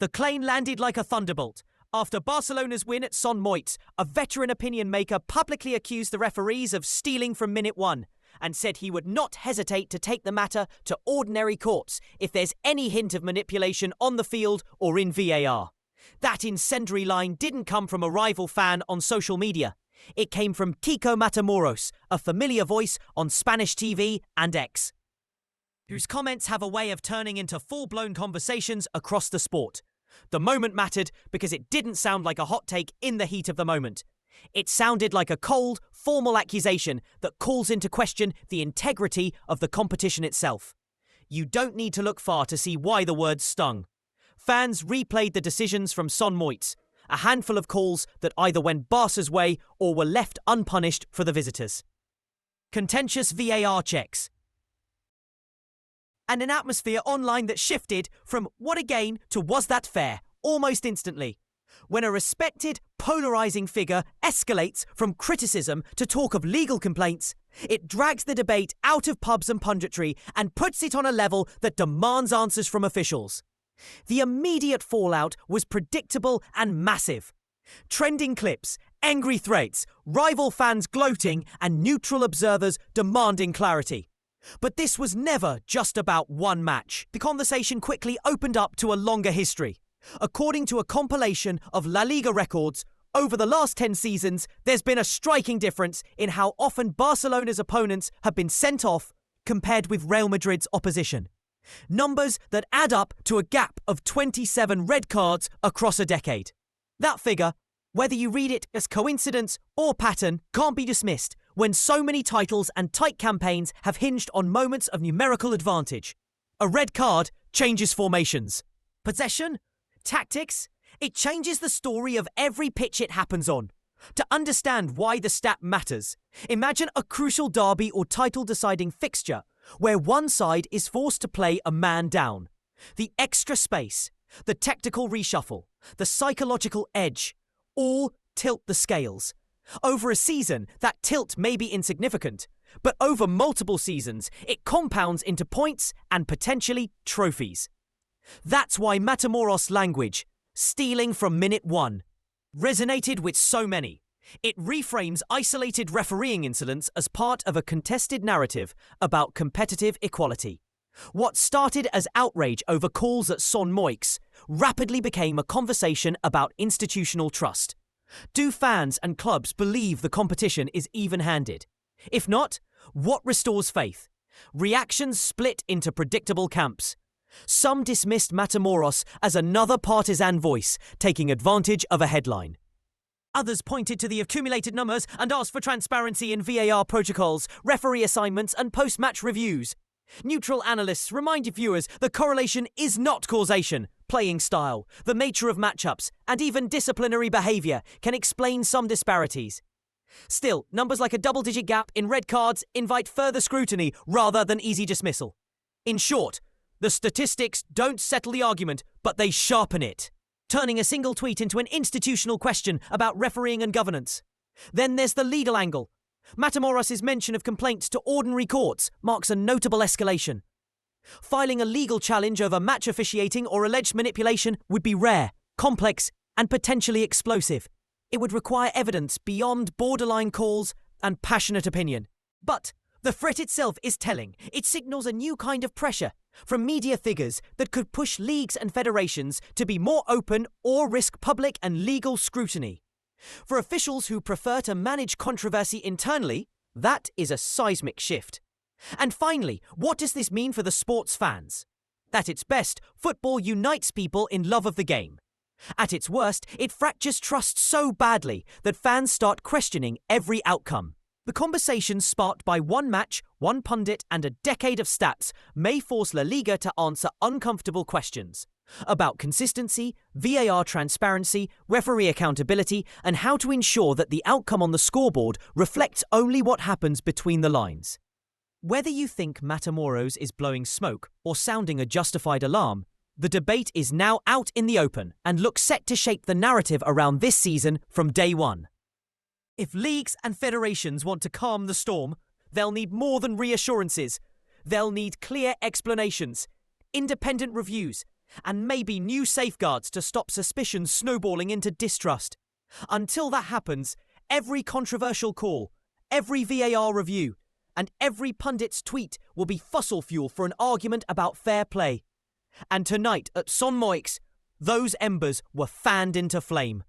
The claim landed like a thunderbolt. After Barcelona's win at Son Moix, a veteran opinion maker publicly accused the referees of stealing from minute one and said he would not hesitate to take the matter to ordinary courts if there's any hint of manipulation on the field or in VAR. That incendiary line didn't come from a rival fan on social media. It came from Kiko Matamoros, a familiar voice on Spanish TV and X, whose comments have a way of turning into full-blown conversations across the sport. The moment mattered because it didn't sound like a hot take in the heat of the moment. It sounded like a cold, formal accusation that calls into question the integrity of the competition itself. You don't need to look far to see why the words stung. Fans replayed the decisions from Son Moix, a handful of calls that either went Barca's way or were left unpunished for the visitors. Contentious VAR checks. And an atmosphere online that shifted from what again to was that fair almost instantly. When a respected, polarising figure escalates from criticism to talk of legal complaints, it drags the debate out of pubs and punditry and puts it on a level that demands answers from officials. The immediate fallout was predictable and massive. Trending clips, angry threats, rival fans gloating, and neutral observers demanding clarity. But this was never just about one match. The conversation quickly opened up to a longer history. According to a compilation of La Liga records, over the last 10 seasons, there's been a striking difference in how often Barcelona's opponents have been sent off compared with Real Madrid's opposition. Numbers that add up to a gap of 27 red cards across a decade. That figure, whether you read it as coincidence or pattern, can't be dismissed when so many titles and tight campaigns have hinged on moments of numerical advantage. A red card changes formations. Possession? Tactics? It changes the story of every pitch it happens on. To understand why the stat matters, imagine a crucial derby or title-deciding fixture where one side is forced to play a man down. The extra space, the tactical reshuffle, the psychological edge, all tilt the scales. Over a season, that tilt may be insignificant, but over multiple seasons, it compounds into points and potentially trophies. That's why Matamoros' language, stealing from minute one, resonated with so many. It reframes isolated refereeing incidents as part of a contested narrative about competitive equality. What started as outrage over calls at Son Moix rapidly became a conversation about institutional trust. Do fans and clubs believe the competition is even-handed? If not, what restores faith? Reactions split into predictable camps. Some dismissed Matamoros as another partisan voice taking advantage of a headline. Others pointed to the accumulated numbers and asked for transparency in VAR protocols, referee assignments, and post-match reviews. Neutral analysts reminded viewers the correlation is not causation. Playing style, the nature of matchups, and even disciplinary behaviour can explain some disparities. Still, numbers like a double-digit gap in red cards invite further scrutiny rather than easy dismissal. In short, the statistics don't settle the argument, but they sharpen it, turning a single tweet into an institutional question about refereeing and governance. Then there's the legal angle. Matamoros' mention of complaints to ordinary courts marks a notable escalation. Filing a legal challenge over match officiating or alleged manipulation would be rare, complex, and potentially explosive. It would require evidence beyond borderline calls and passionate opinion. But the threat itself is telling. It signals a new kind of pressure from media figures that could push leagues and federations to be more open or risk public and legal scrutiny. For officials who prefer to manage controversy internally, that is a seismic shift. And finally, what does this mean for the sport's fans? At its best, football unites people in love of the game. At its worst, it fractures trust so badly that fans start questioning every outcome. The conversation sparked by one match, one pundit, and a decade of stats may force La Liga to answer uncomfortable questions about consistency, VAR transparency, referee accountability, and how to ensure that the outcome on the scoreboard reflects only what happens between the lines. Whether you think Matamoros is blowing smoke or sounding a justified alarm, the debate is now out in the open and looks set to shape the narrative around this season from day one. If leagues and federations want to calm the storm, they'll need more than reassurances. They'll need clear explanations, independent reviews, and maybe new safeguards to stop suspicions snowballing into distrust. Until that happens, every controversial call, every VAR review, and every pundit's tweet will be fossil fuel for an argument about fair play. And tonight at Son Moix, those embers were fanned into flame.